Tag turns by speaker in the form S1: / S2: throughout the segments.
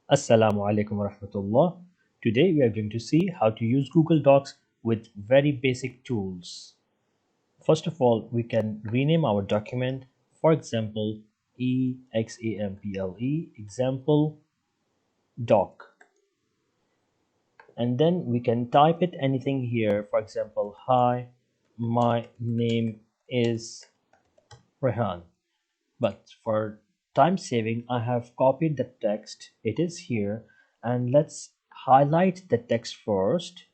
S1: Assalamu alaikum warahmatullah. Today we are going to see how to use Google Docs with very basic tools. First of all, we can rename our document. For example, EXAMPLE example doc. And then we can type it anything here. For example, hi, my name is Rehan. But for time saving, I have copied the text. It is here, and let's highlight the text first,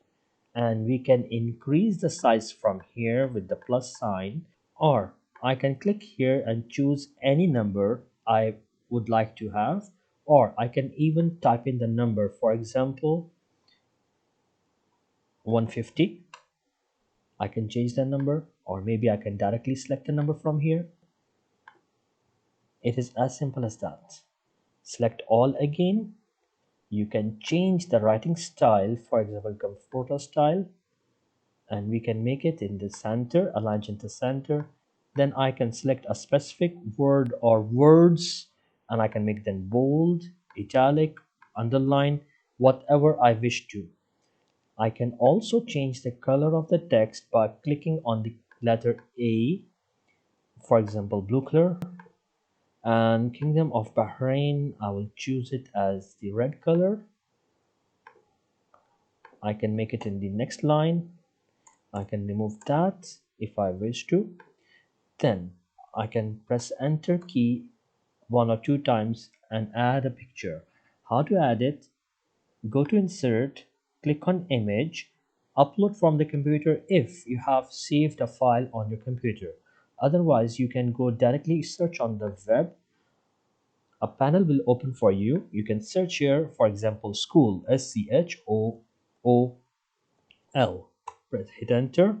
S1: and we can increase the size from here with the plus sign, or I can click here and choose any number I would like to have, or I can even type in the number, for example 150. I can change the number, or maybe I can directly select the number from here. It is as simple as that. Select all again. You can change the writing style, for example comforter style, and we can make it in the center, aligned in the center. Then I can select a specific word or words, and I can make them bold, italic, underline, whatever I wish to. I can also change the color of the text by clicking on the letter A, for example blue color, and Kingdom of Bahrain, I will choose it as the red color. I can make it in the next line. I can remove that if I wish to. Then I can press enter key one or two times and add a picture. How to add it? Go to insert, click on image, upload from the computer if you have saved a file on your computer. Otherwise, you can go directly search on the web. A panel will open for you. You can search here, for example, school, SCHOOL. Hit enter.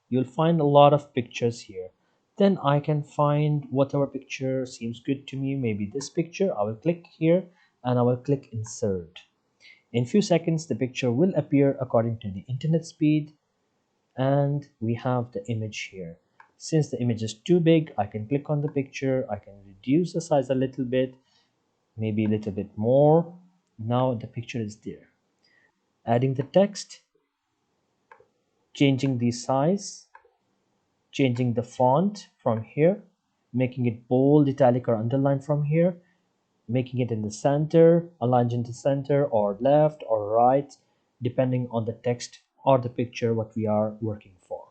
S1: You'll find a lot of pictures here. Then I can find whatever picture seems good to me. Maybe this picture. I will click here and I will click insert. In few seconds, the picture will appear according to the internet speed, and we have the image here. Since the image is too big, I can click on the picture. I can reduce the size a little bit, maybe a little bit more. Now the picture is there. Adding the text, changing the size, changing the font from here, making it bold, italic, or underlined from here, making it in the center, aligned in the center, or left or right, depending on the text or the picture what we are working for.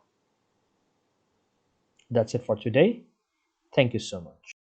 S1: That's it for today. Thank you so much.